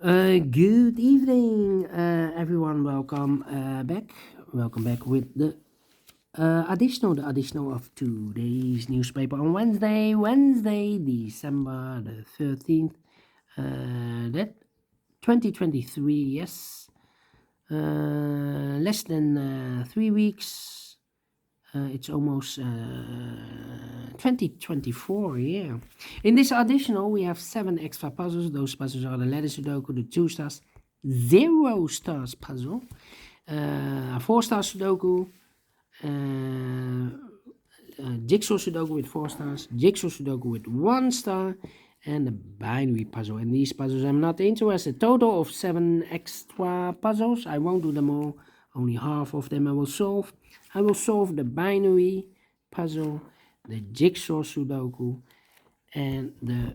Good evening, everyone. Back. Welcome back with the additional of today's newspaper on Wednesday, December the 13th. That 2023. Yes, less than 3 weeks. It's almost 2024, yeah. In this additional, we have 7 extra puzzles. Those puzzles are the letter Sudoku, the 2 stars, 0 stars puzzle, 4 stars Sudoku, jigsaw Sudoku with 4 stars, jigsaw Sudoku with 1 star, and the binary puzzle. And these puzzles I'm not interested. Total of 7 extra puzzles. I won't do them all. Only half of them I will solve. I will solve the binary puzzle, the jigsaw Sudoku, and the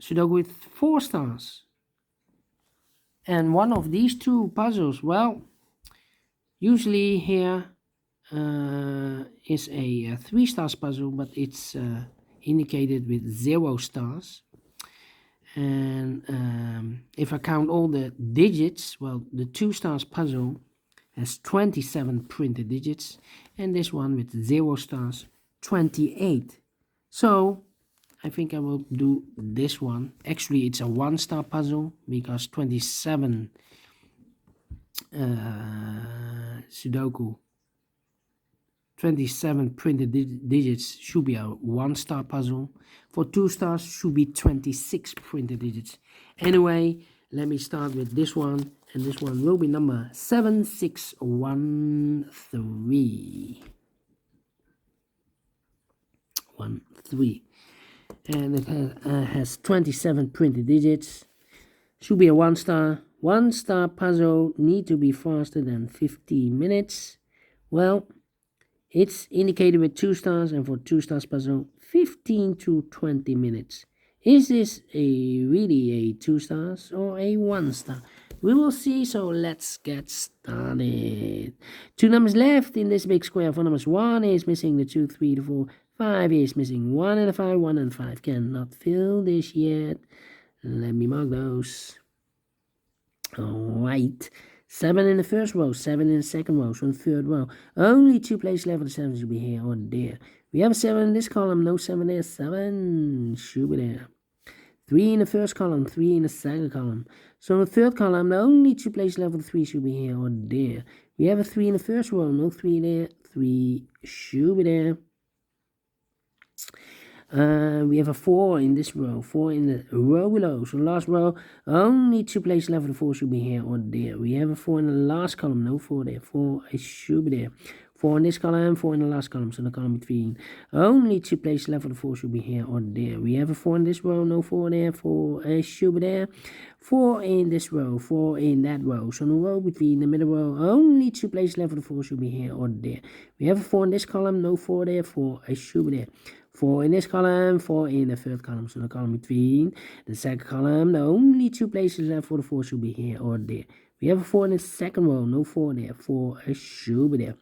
Sudoku with 4 stars. And one of these 2 puzzles, well, usually here is a 3 stars puzzle, but it's indicated with 0 stars. And if I count all the digits, well, the 2 stars puzzle has 27 printed digits, and this one with 0 stars, 28. So I think I will do this one. Actually, it's a 1 star puzzle because 27 Sudoku, 27 printed digits should be a 1 star puzzle. For 2 stars should be 26 printed digits. Anyway, let me start with this one, and this one will be number 7613. 13. And it has 27 printed digits. Should be a 1 star. 1 star puzzle need to be faster than 15 minutes. Well, it's indicated with 2 stars, and for 2 stars puzzle, 15 to 20 minutes. Is this really a 2 stars or a 1 star? We will see, so let's get started. 2 numbers left in this big square. 4 numbers, 1 is missing, the 2, 3, the 4, 5 is missing, 1 and a 5, 1 and 5 cannot fill this yet. Let me mark those. Alright. 7 in the first row, 7 in the second row, so in the third row. Only 2 places left, the 7 should be here or there. We have a 7 in this column, no 7 there, 7 should be there. 3 in the first column, 3 in the second column. So in the third column, the only 2 places left, the 3 should be here or there. We have a 3 in the first row, no 3 there, 3 should be there. We have a 4 in this row, 4 in the row below. So last row, only 2 places left, the 4 should be here or there. We have a 4 in the last column, no 4 there, 4 should be there. 4 in this column, 4 in the last column, so the column between. Only 2 places left, the 4 should be here or there. We have a 4 in this row, no 4 there, 4 should be there. 4 in this row, 4 in that row. So in the row between, the middle row, only 2 places left, the 4 should be here or there. We have a 4 in this column, no 4 there, 4 should be there. 4 in this column, 4 in the third column, so the column between. The second column, the only 2 places left for the 4 should be here or there. We have a 4 in the second row, no 4 there, 4 should be there.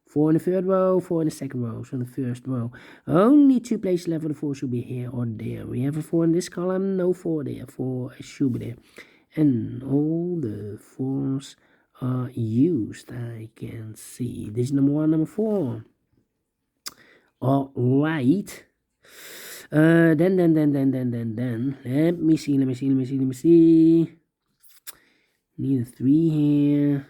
4 in the third row, 4 in the second row, so in the first row. Only 2 places left for the 4 should be here or there. We have a 4 in this column, no 4 there, 4 should be there. And all the 4s are used, I can see. This is number 1, number 4. All right. Then. Let me see. Need a 3 here.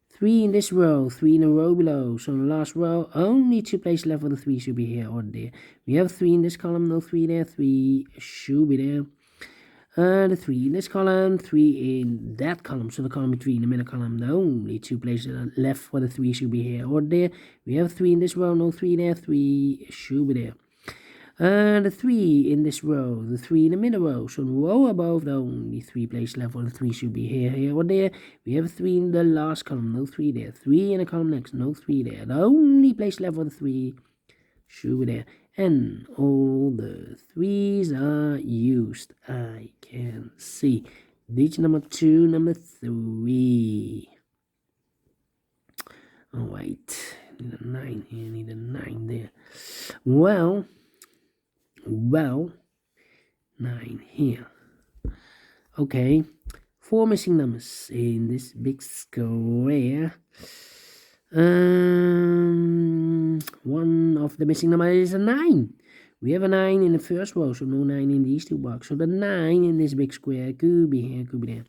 3 in this row, 3 in the row below. So in the last row, only 2 places left for the 3 should be here or there. We have 3 in this column, no 3 there, 3 should be there. The 3 in this column, 3 in that column, so the column between, the middle column, the only 2 places left for the 3 should be here or there. We have 3 in this row, no 3 there, 3 should be there. The 3 in this row, the 3 in the middle row, so the row above, the only 3 places left for the 3 should be here or there. We have 3 in the last column, no 3 there. 3 in the column next, no 3 there. The only place left for the 3 should be there. And all the 3s are used, I can see. Digit number 2, number 3. Alright, need a 9 here, need a 9 there. Well, 9 here. Okay, 4 missing numbers in this big square. One of the missing numbers is a 9. We have a 9 in the first row, so no 9 in these two boxes. So the 9 in this big square could be here, could be there.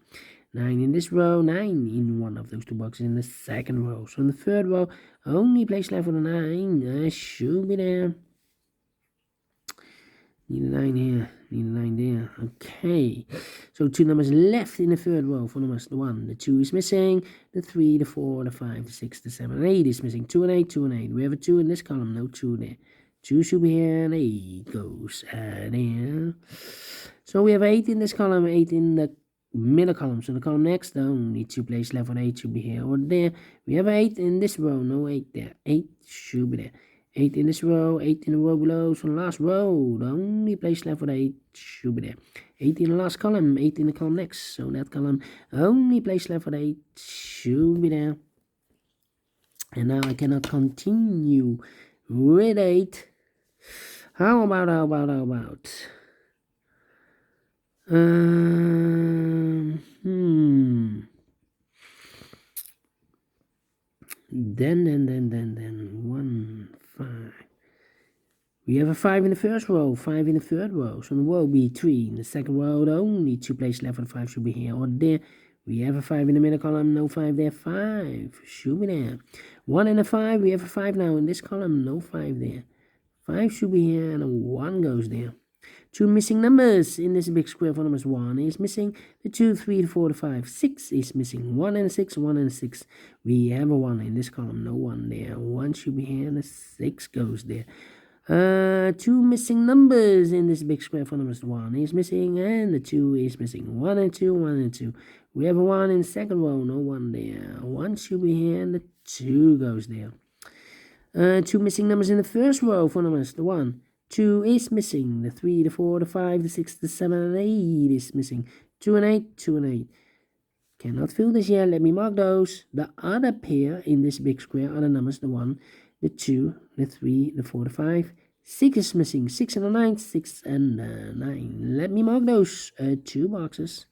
9 in this row, 9 in one of those two boxes in the second row. So in the third row, only place left for the 9 should be there. Need a 9 here, need a 9 there. Okay, so 2 numbers left in the third row for numbers. The 1, the 2 is missing, the 3, the 4, the 5, the 6, the 7, and 8 is missing. 2 and 8, 2 and 8. We have a 2 in this column, no 2 there. 2 should be here, and 8 goes there. So we have 8 in this column, 8 in the middle column. So the column next, only 2 places left for 8 should be here or there. We have 8 in this row, no 8 there. 8 should be there. 8 in this row, 8 in the row below. So the last row, the only place left for the 8 should be there. 8 in the last column, 8 in the column next. So that column, only place left for the 8 should be there. And now I cannot continue with 8. How about? Then 1, 5. We have a 5 in the first row, 5 in the third row. So the row will be 3. In the second row, the only 2 places left for the 5 should be here or there. We have a 5 in the middle column, no 5 there. 5 should be there. 1 and a 5, we have a 5 now in this column, no 5 there. 5 should be here and a 1 goes there. 2 missing numbers in this big square for numbers. 1 is missing, the 2, 3, the 4, the 5, 6 is missing. 1 and a 6, 1 and a 6. We have a 1 in this column, no 1 there. 1 should be here and a 6 goes there. 2 missing numbers in this big square for numbers. 1 is missing and the 2 is missing. 1 and 2, 1 and 2. We have a 1 in the second row, no 1 there. 1 should be here and the 2 goes there. 2 missing numbers in the first row for numbers. The 1, 2 is missing. The 3, the 4, the 5, the 6, the 7, and 8 is missing. 2 and 8, 2 and 8. Cannot fill this yet. Let me mark those. The other pair in this big square are the numbers. The 1, the 2, the 3, the 4, the 5, 6 is missing. 6 and a 9, 6 and 9. Let me mark those 2 boxes.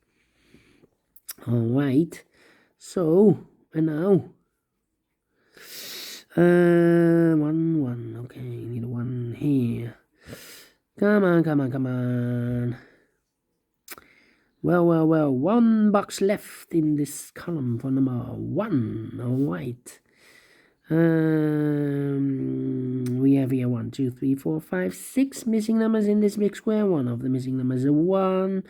Alright. So, and now 1. Okay, need a 1 here. Come on. Well. 1 box left in this column for number 1. Alright. We have here 1, 2, 3, 4, 5, 6 missing numbers in this big square. 1 of the missing numbers is a 1.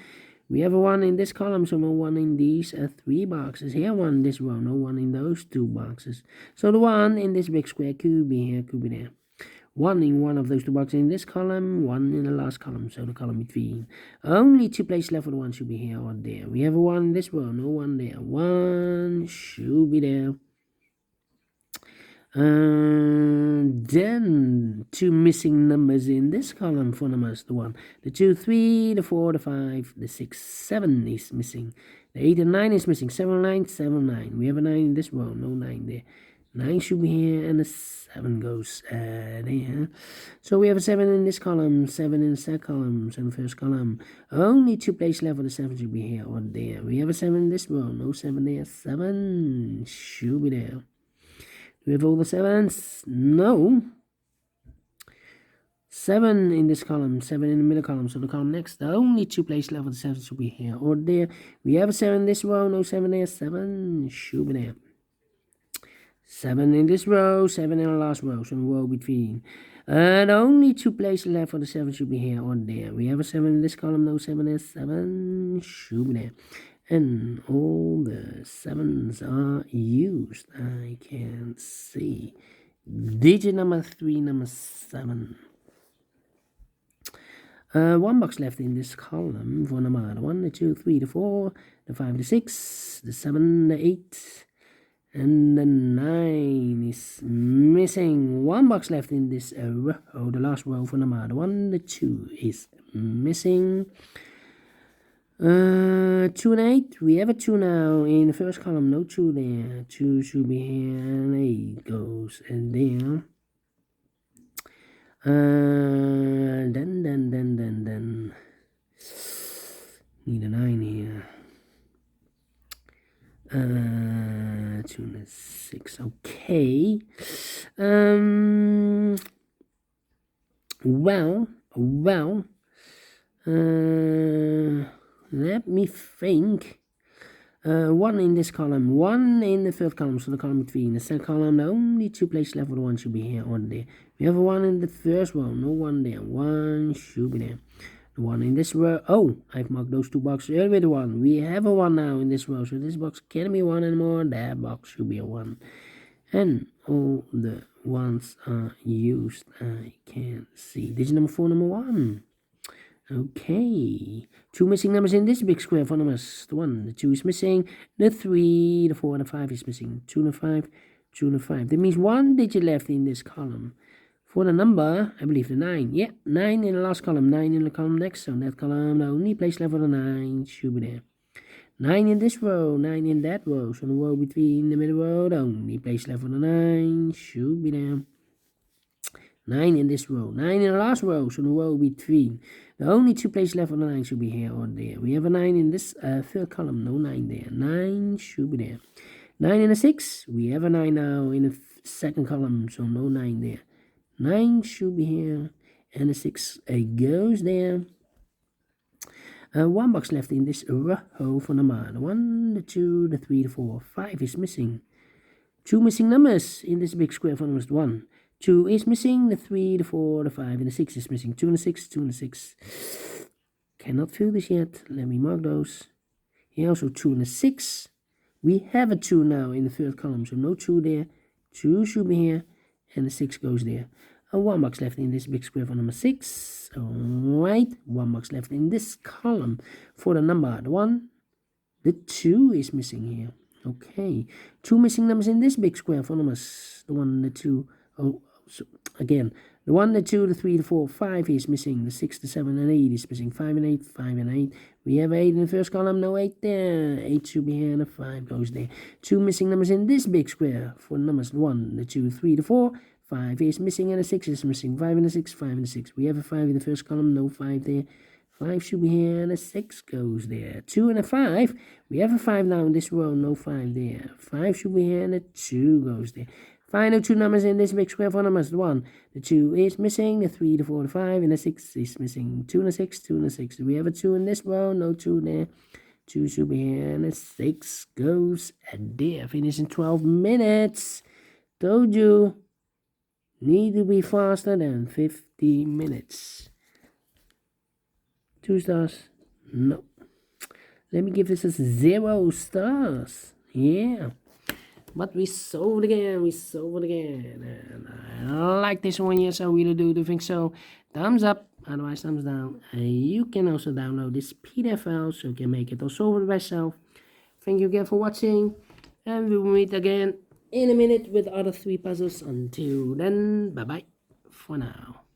We have a 1 in this column, so no 1 in these 3 boxes. Here 1 in this row, no 1 in those 2 boxes. So the 1 in this big square could be here, could be there. 1 in one of those 2 boxes in this column, 1 in the last column, so the column between. Only 2 places left for the 1 should be here or there. We have a 1 in this row, no 1 there. 1 should be there. Then 2 missing numbers in this column for numbers. The 1, the 2, 3, the 4, the 5, the 6, 7 is missing. The 8 and 9 is missing. 7, 9, 7, 9. We have a 9 in this row, no 9 there. 9 should be here and the 7 goes there. So we have a 7 in this column, 7 in the second column, so in the first column. Only 2 places left for the 7 should be here or there. We have a 7 in this row, no 7 there. 7 should be there. Do we have all the 7s? No. 7 in this column, 7 in the middle column. So the column next, the only 2 places left for the 7 should be here or there. We have a 7 in this row, no 7 there. 7 should be there. 7 in this row, 7 in the last row, so the row between. And only 2 places left for the 7 should be here or there. We have a 7 in this column, no 7 there. 7 should be there. And all the 7s are used. I can see. Digit number 3, number 7. 1 box left in this column for number 1, the 2, 3, the 4, the 5, the 6, the 7, the 8, and the 9 is missing. 1 box left in this row, the last row for number 1, the 2 is missing. 2 and 8, we have a 2 now in the first column, no 2 there. 2 should be here and 8 goes in there. Then Need a 9 here. 2 and a 6. Okay. Well. Let me think. 1 in this column, 1 in the third column, so the column between. The second column, the only 2 places left for the 1 should be here or there. We have a 1 in the first row, no 1 there. 1 should be there. The 1 in this row. Oh, I've marked those 2 boxes earlier with 1. We have a 1 now in this row, so this box can't be 1 anymore. That box should be a 1. And all the 1s are used. I can see. Digit number 4, number 1. Okay, 2 missing numbers in this big square for numbers. The 1, the 2 is missing, the 3, the 4, and the 5 is missing. 2 and a 5, 2 and a 5. That means 1 digit left in this column. For the number, I believe the 9. Yeah, 9 in the last column, 9 in the column next. So in that column, the only place left for the 9 should be there. 9 in this row, 9 in that row. So the row between the middle row, the only place left for the 9 should be there. 9 in this row, 9 in the last row, so the row between. The only 2 places left on the 9 should be here or there. We have a 9 in this third column, no 9 there. 9 should be there. 9 in the 6, we have a 9 now in the second column, so no 9 there. 9 should be here, and the 6 goes there. 1 box left in this row for number. The 1, the 2, the 3, the 4, 5 is missing. 2 missing numbers in this big square for numbers. 1. 2 is missing, the 3, the 4, the 5, and the 6 is missing. 2 and the 6, 2 and the 6. Cannot fill this yet. Let me mark those. Here also 2 and the 6. We have a 2 now in the third column, so no 2 there. 2 should be here, and the 6 goes there. 1 box left in this big square for number 6. Alright, 1 box left in this column for the number. The 1, the 2 is missing here. Okay, 2 missing numbers in this big square for numbers. The 1, the 2. Oh, so again, the 1, the 2, the 3, the 4, 5 is missing. The 6, the 7, and 8 is missing. 5 and 8, 5 and 8. We have 8 in the first column, no 8 there. 8 should be here, and the 5 goes there. 2 missing numbers in this big square for numbers. The 1, the 2, 3, the 4, 5 is missing, and the 6 is missing. 5 and the 6, 5 and the 6. We have a 5 in the first column, no 5 there. 5 should be here, and a 6 goes there. 2 and a 5. We have a 5 now in this row, no 5 there. 5 should be here, and a 2 goes there. Final 2 numbers in this big square for numbers. The 1, the 2 is missing, the 3, the 4, the 5, and the 6 is missing. 2 and a 6, 2 and a 6. We have a 2 in this row, no 2 there. 2 should be here, and a 6 goes there. Finish in 12 minutes. Told you. Need to be faster than 50 minutes. 2 stars? No. Let me give this a 0 stars. Yeah. But we solved again, and I like this one, yes, I really do think so. Thumbs up, otherwise thumbs down. You can also download this PDF file, so you can make it or solve it yourself. Thank you again for watching, and we will meet again in a minute with other 3 puzzles. Until then, bye-bye for now.